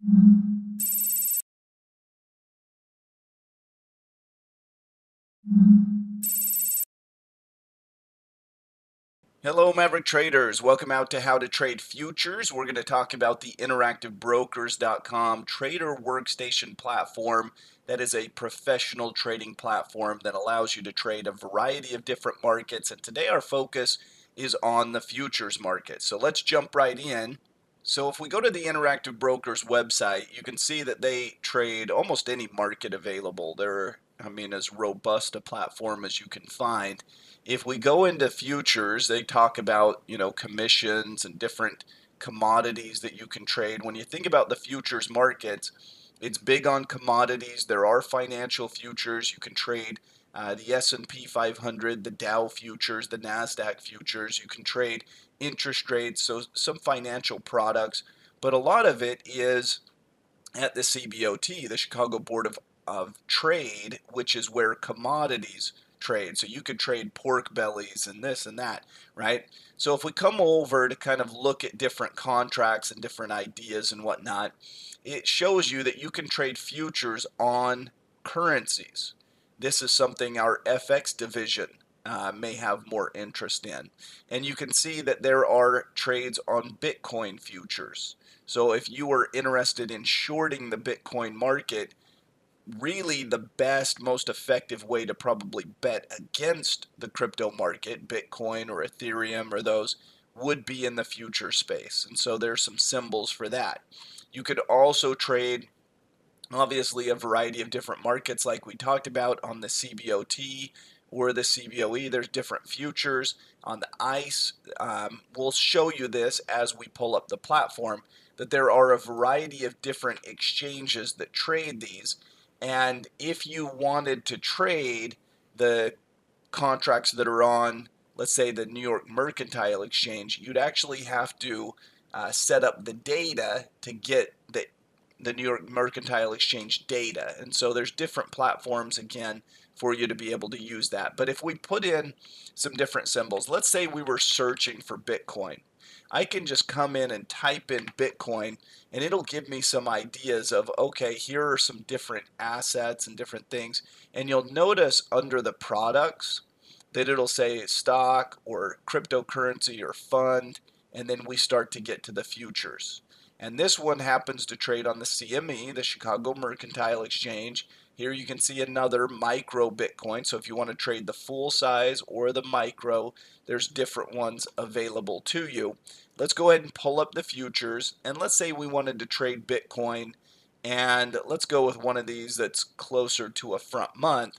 Hello, Maverick traders. Welcome out to How to Trade Futures. We're going to talk about the interactivebrokers.com trader workstation platform. That is a professional trading platform that allows you to trade a variety of different markets. And today our focus is on the futures market. So let's jump right in. So if we go to the Interactive Brokers website, you can see that they trade almost any market available. They're, as robust a platform as you can find. If we go into futures, they talk about, commissions and different commodities that you can trade. When you think about the futures markets, it's big on commodities. There are financial futures. You can trade the S&P 500, the Dow futures, the NASDAQ futures. You can trade interest rates, so some financial products. But a lot of it is at the CBOT, the Chicago Board of Trade, which is where commodities trade. So you could trade pork bellies and this and that, right? So if we come over to kind of look at different contracts and different ideas and whatnot, it shows you that you can trade futures on currencies. This is something our FX division may have more interest in. And you can see that there are trades on Bitcoin futures. So if you are interested in shorting the Bitcoin market, really the best, most effective way to probably bet against the crypto market, Bitcoin or Ethereum or those, would be in the future space. And so there's some symbols for that. You could also trade, obviously, a variety of different markets like we talked about on the CBOT or the CBOE. There's different futures on the ICE. We'll show you this as we pull up the platform, that there are a variety of different exchanges that trade these. And if you wanted to trade the contracts that are on, let's say, the New York Mercantile Exchange, you'd actually have to set up the data to get the New York Mercantile Exchange data. And so there's different platforms, again, for you to be able to use that. But if we put in some different symbols, let's say we were searching for Bitcoin. I can just come in and type in Bitcoin, and it'll give me some ideas of, okay, here are some different assets and different things. And you'll notice under the products that it'll say stock or cryptocurrency or fund, and then we start to get to the futures. And this one happens to trade on the CME, the Chicago Mercantile Exchange. Here you can see another micro Bitcoin. So if you want to trade the full size or the micro, there's different ones available to you. Let's go ahead and pull up the futures. And let's say we wanted to trade Bitcoin. And let's go with one of these that's closer to a front month.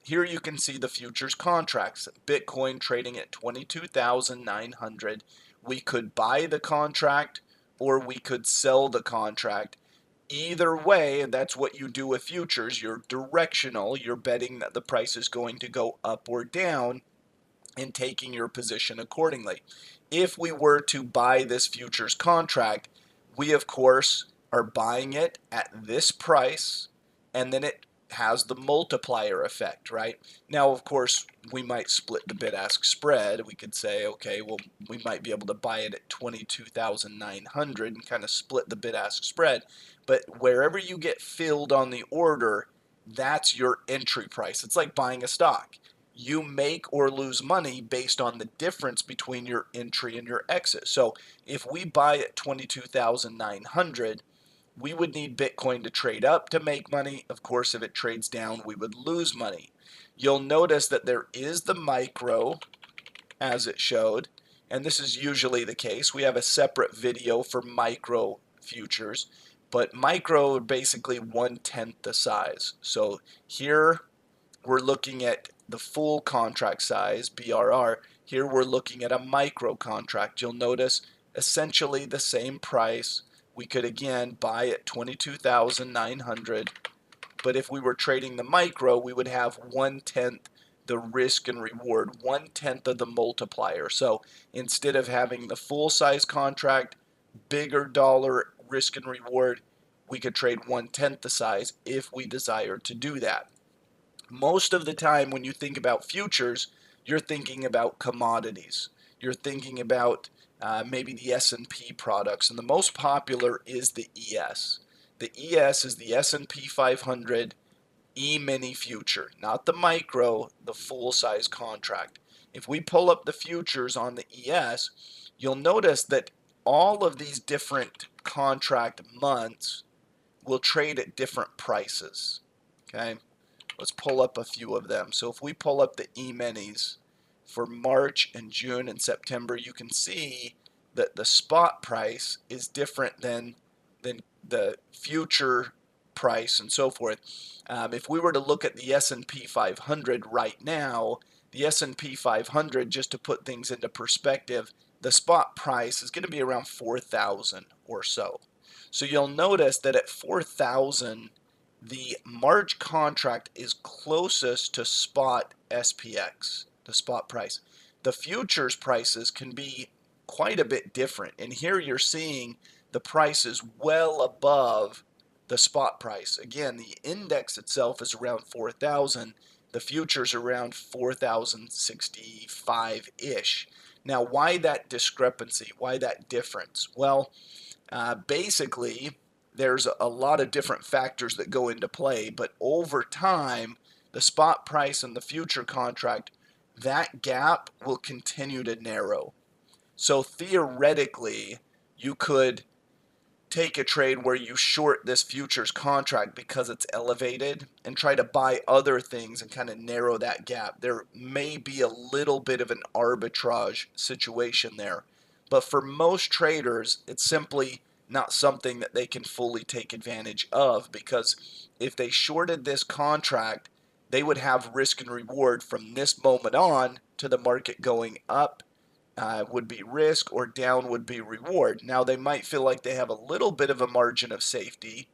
Here you can see the futures contracts. Bitcoin trading at 22,900. We could buy the contract or we could sell the contract. Either way, that's what you do with futures. You're directional. You're betting that the price is going to go up or down and taking your position accordingly. If we were to buy this futures contract, we of course are buying it at this price, and then it has the multiplier effect, right? Now, of course, we might split the bid-ask spread. We could say, okay, well, we might be able to buy it at 22,900 and kind of split the bid-ask spread. But wherever you get filled on the order, that's your entry price. It's like buying a stock. You make or lose money based on the difference between your entry and your exit. So if we buy at 22,900, we would need Bitcoin to trade up to make money. Of course, if it trades down, we would lose money. You'll notice that there is the micro, as it showed, and this is usually the case. We have a separate video for micro futures, but micro are basically 1/10 the size. So here we're looking at the full contract size, BRR. Here we're looking at a micro contract. You'll notice essentially the same price. We could again buy at 22,900, but if we were trading the micro, we would have 1/10 the risk and reward, 1/10 of the multiplier. So instead of having the full size contract, bigger dollar risk and reward, we could trade 1/10 the size if we desired to do that. Most of the time when you think about futures, you're thinking about commodities. You're thinking about maybe the S&P products, and the most popular is the ES. The ES is the S&P 500 E-mini future, not the micro, the full-size contract. If we pull up the futures on the ES, you'll notice that all of these different contract months will trade at different prices. Okay, let's pull up a few of them. So if we pull up the E-minis for March and June and September, you can see that the spot price is different than the future price and so forth. If we were to look at the S&P 500 right now, the S&P 500, just to put things into perspective, the spot price is going to be around 4,000 or so. So you'll notice that at 4,000, the March contract is closest to spot SPX, the spot price. The futures prices can be quite a bit different. And here you're seeing the price is well above the spot price. Again, the index itself is around 4,000. The futures around 4,065-ish. Now, why that discrepancy? Why that difference? Well, basically, there's a lot of different factors that go into play, but over time, the spot price and the future contract, that gap will continue to narrow. So theoretically, you could take a trade where you short this futures contract because it's elevated and try to buy other things and kind of narrow that gap. There may be a little bit of an arbitrage situation there, but for most traders, it's simply not something that they can fully take advantage of, because if they shorted this contract, they would have risk and reward from this moment on to the market going up. Would be risk, or down would be reward. Now, they might feel like they have a little bit of a margin of safety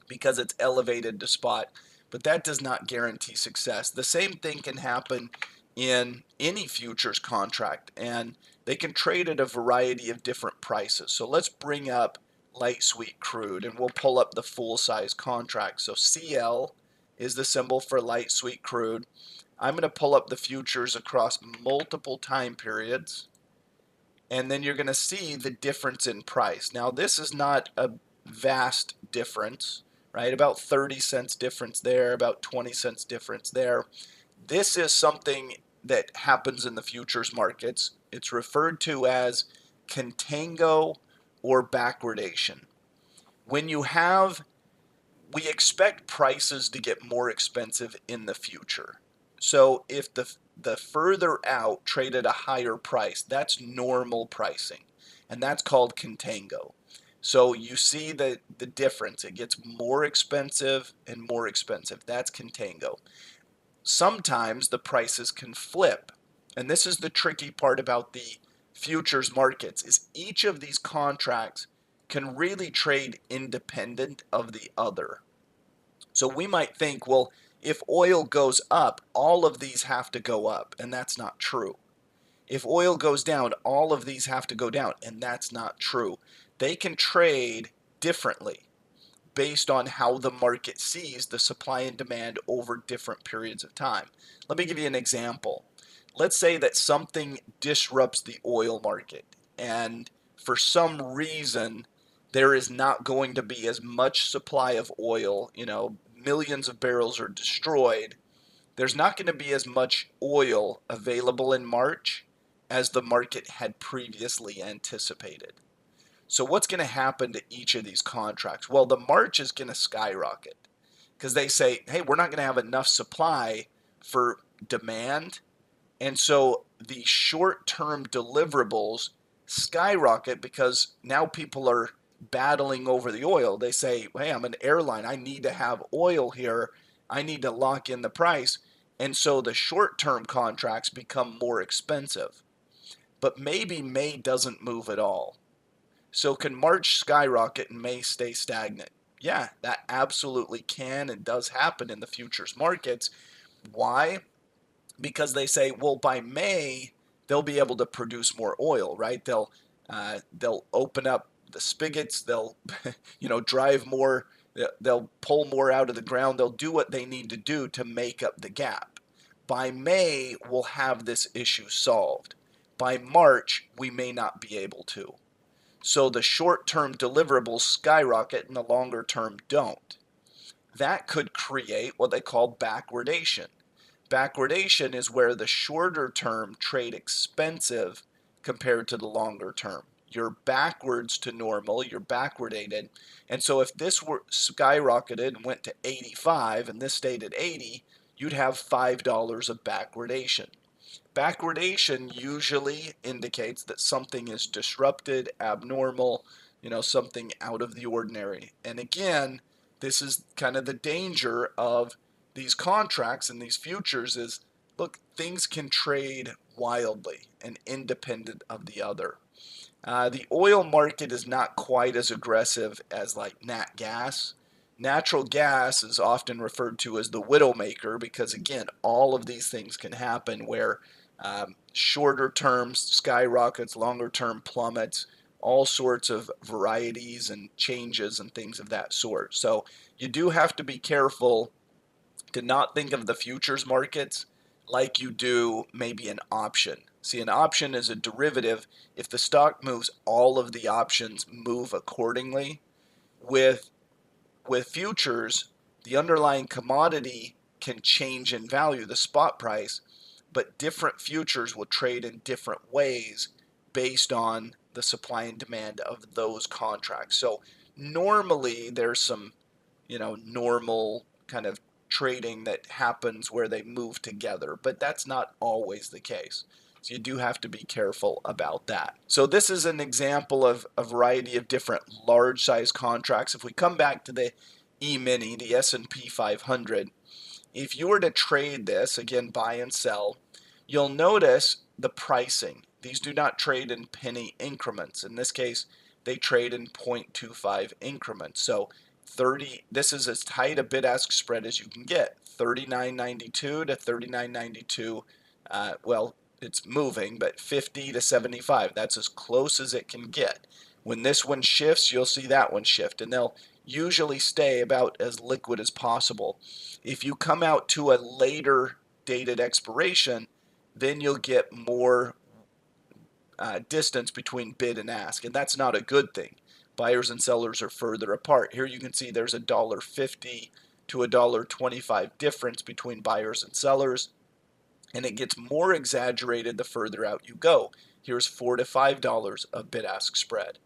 because it's elevated to spot, but that does not guarantee success. The same thing can happen in any futures contract, and they can trade at a variety of different prices. So let's bring up light sweet crude, and we'll pull up the full size contract. So CL is the symbol for light sweet crude. I'm going to pull up the futures across multiple time periods, and then you're going to see the difference in price. Now, this is not a vast difference, right? About 30 cents difference there, about 20 cents difference there. This is something that happens in the futures markets. It's referred to as contango or backwardation. When you have, we expect prices to get more expensive in the future. So if the further out trade at a higher price, that's normal pricing, and that's called contango. So you see the difference. It gets more expensive and more expensive. That's contango. Sometimes the prices can flip, and this is the tricky part about the futures markets, is each of these contracts can really trade independent of the other. So we might think, well, if oil goes up, all of these have to go up, and that's not true. If oil goes down, all of these have to go down, and that's not true. They can trade differently based on how the market sees the supply and demand over different periods of time. Let me give you an example. Let's say that something disrupts the oil market, and for some reason there is not going to be as much supply of oil, millions of barrels are destroyed. There's not going to be as much oil available in March as the market had previously anticipated. So what's going to happen to each of these contracts? Well, the March is going to skyrocket because they say, hey, we're not going to have enough supply for demand. And so the short-term deliverables skyrocket because now people are battling over the oil. They say, hey, I'm an airline. I need to have oil here. I need to lock in the price. And so the short-term contracts become more expensive. But maybe May doesn't move at all. So can March skyrocket and May stay stagnant? Yeah, that absolutely can and does happen in the futures markets. Why? Because they say, well, by May, they'll be able to produce more oil, right? They'll open up the spigots. They'll, drive more. They'll pull more out of the ground. They'll do what they need to do to make up the gap. By May, we'll have this issue solved. By March, we may not be able to. So the short-term deliverables skyrocket and the longer-term don't. That could create what they call backwardation. Backwardation is where the shorter term trade expensive compared to the longer term. You're backwards to normal, you're backwardated. And so if this were skyrocketed and went to 85 and this stayed at 80, you'd have $5 of backwardation. Backwardation usually indicates that something is disrupted, abnormal, something out of the ordinary. And again, this is kind of the danger of these contracts and these futures is, look, things can trade wildly and independent of the other. The oil market is not quite as aggressive as like nat gas. Natural gas is often referred to as the widowmaker because, again, all of these things can happen where shorter term skyrockets, longer term plummets, all sorts of varieties and changes and things of that sort. So you do have to be careful to not think of the futures markets like you do maybe an option. See, an option is a derivative. If the stock moves, all of the options move accordingly. With futures, the underlying commodity can change in value, the spot price, but different futures will trade in different ways based on the supply and demand of those contracts. So normally there's some, normal kind of trading that happens where they move together, but that's not always the case. So you do have to be careful about that. So this is an example of a variety of different large size contracts. If we come back to the E-mini, the S&P 500, if you were to trade this, again, buy and sell, you'll notice the pricing. These do not trade in penny increments. In this case, they trade in 0.25 increments. So this is as tight a bid-ask spread as you can get. 39.92 to 39.92. Well, it's moving, but 50 to 75. That's as close as it can get. When this one shifts, you'll see that one shift, and they'll usually stay about as liquid as possible. If you come out to a later dated expiration, then you'll get more distance between bid and ask, and that's not a good thing. Buyers and sellers are further apart. Here you can see there's a $1.50 to a $1.25 difference between buyers and sellers, and it gets more exaggerated the further out you go. Here's $4 to $5 of bid-ask spread.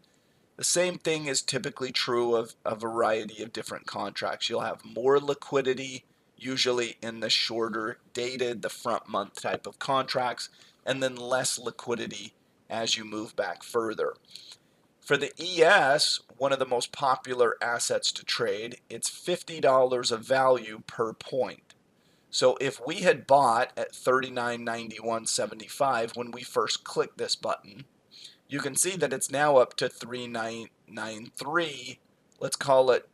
The same thing is typically true of a variety of different contracts. You'll have more liquidity, usually in the shorter dated, the front month type of contracts, and then less liquidity as you move back further. For the ES, one of the most popular assets to trade, it's $50 of value per point. So if we had bought at 39.91.75 when we first clicked this button, you can see that it's now up to 3993. Let's call it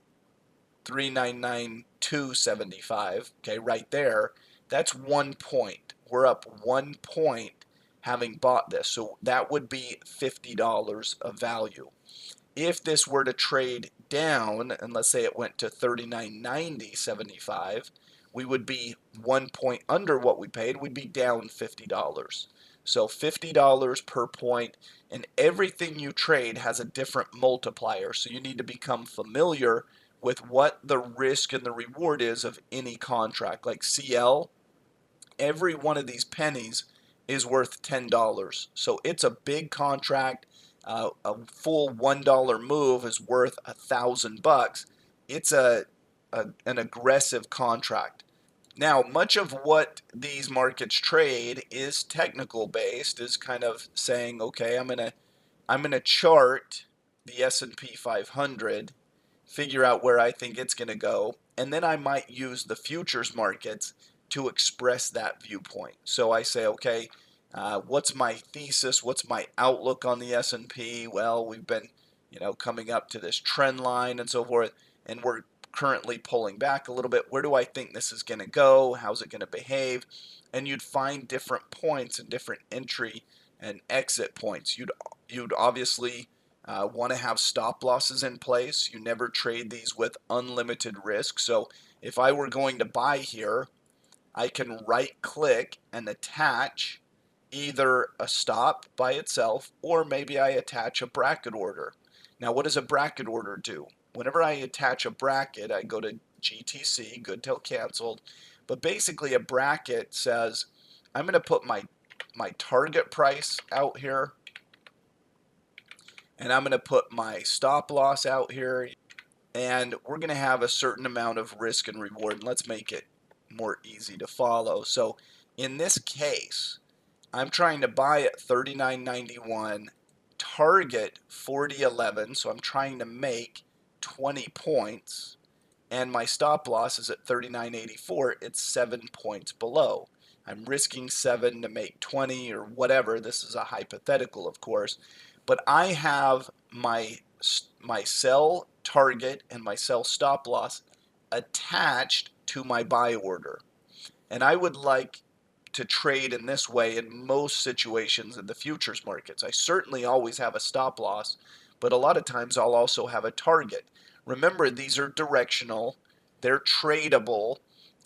3992.75. Okay, right there. That's 1 point. We're up 1 point having bought this. So that would be $50 of value. If this were to trade down, and let's say it went to 39.90.75, we would be 1 point under what we paid. We'd be down $50. So $50 per point, and everything you trade has a different multiplier. So you need to become familiar with what the risk and the reward is of any contract. Like CL, every one of these pennies is worth $10. So it's a big contract. A full $1 move is worth $1,000. It's an aggressive contract. Now, much of what these markets trade is technical based, is kind of saying, okay, I'm gonna chart the S&P 500, figure out where I think it's gonna go, and then I might use the futures markets to express that viewpoint. So I say, okay, what's my thesis? What's my outlook on the S&P? Well, we've been, coming up to this trend line and so forth, and we're currently pulling back a little bit. Where do I think this is going to go? How's it going to behave? And you'd find different points and different entry and exit points. You'd obviously want to have stop losses in place. You never trade these with unlimited risk. So if I were going to buy here, I can right click and attach either a stop by itself, or maybe I attach a bracket order. Now, what does a bracket order do? Whenever I attach a bracket, I go to GTC, good till canceled, but basically a bracket says, I'm going to put my target price out here, and I'm going to put my stop loss out here, and we're going to have a certain amount of risk and reward. Let's make it more easy to follow. So in this case, I'm trying to buy at $39.91, target 40.11, so I'm trying to make 20 points, and my stop loss is at $39.84. It's 7 points below. I'm risking 7 to make 20 or whatever. This is a hypothetical, of course, but I have my sell target and my sell stop loss attached to my buy order. And I would like to trade in this way in most situations in the futures markets. I certainly always have a stop loss, but a lot of times I'll also have a target. Remember, these are directional, they're tradable,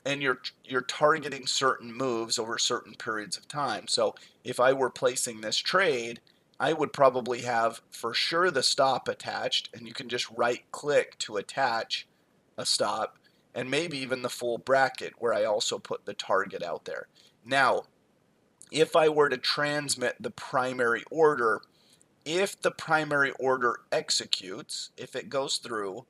and you're targeting certain moves over certain periods of time. So if I were placing this trade, I would probably have for sure the stop attached, and you can just right click to attach a stop, and maybe even the full bracket where I also put the target out there. Now, if I were to transmit the primary order, if the primary order executes, if it goes through,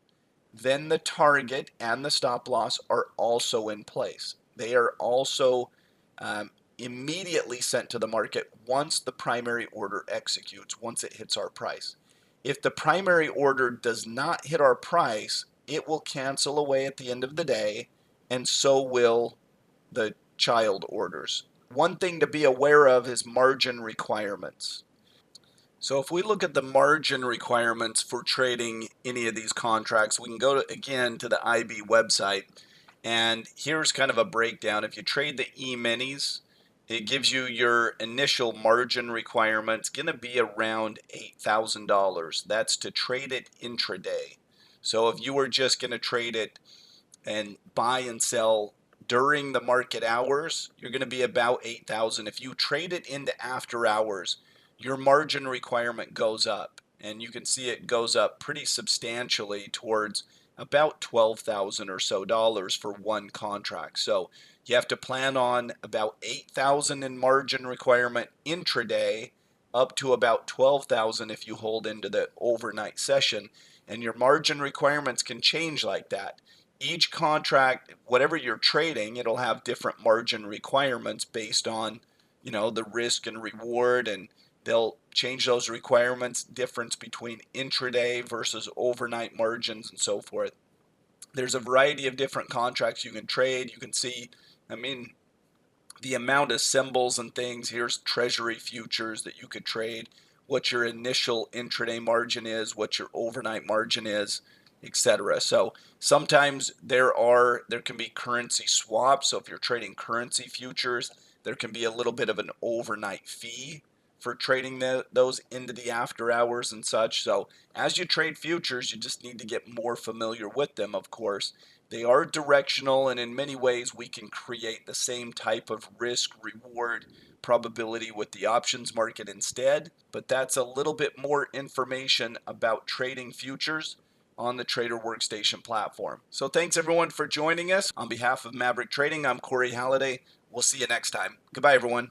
then the target and the stop loss are also in place. They are also immediately sent to the market once the primary order executes, once it hits our price. If the primary order does not hit our price, it will cancel away at the end of the day, and so will the child orders. One thing to be aware of is margin requirements. So if we look at the margin requirements for trading any of these contracts, we can go again to the IB website, and here's kind of a breakdown. If you trade the E-minis, it gives you your initial margin requirement. It's going to be around $8,000. That's to trade it intraday. So if you were just going to trade it and buy and sell during the market hours, you're going to be about 8,000. If you trade it into after hours, your margin requirement goes up, and you can see it goes up pretty substantially towards about $12,000 or so dollars for one contract. So you have to plan on about 8,000 in margin requirement intraday, up to about 12,000 if you hold into the overnight session, and your margin requirements can change like that. Each contract, whatever you're trading, it'll have different margin requirements based on, the risk and reward, and they'll change those requirements, difference between intraday versus overnight margins and so forth. There's a variety of different contracts you can trade. You can see, the amount of symbols and things. Here's treasury futures that you could trade, what your initial intraday margin is, what your overnight margin is, etc. So sometimes there can be currency swaps. So if you're trading currency futures, there can be a little bit of an overnight fee for trading those into the after hours and such. So as you trade futures, you just need to get more familiar with them, of course. They are directional, and in many ways we can create the same type of risk reward probability with the options market instead, but that's a little bit more information about trading futures on the Trader Workstation platform. So thanks everyone for joining us. On behalf of Maverick Trading, I'm Corey Halliday. We'll see you next time. Goodbye, everyone.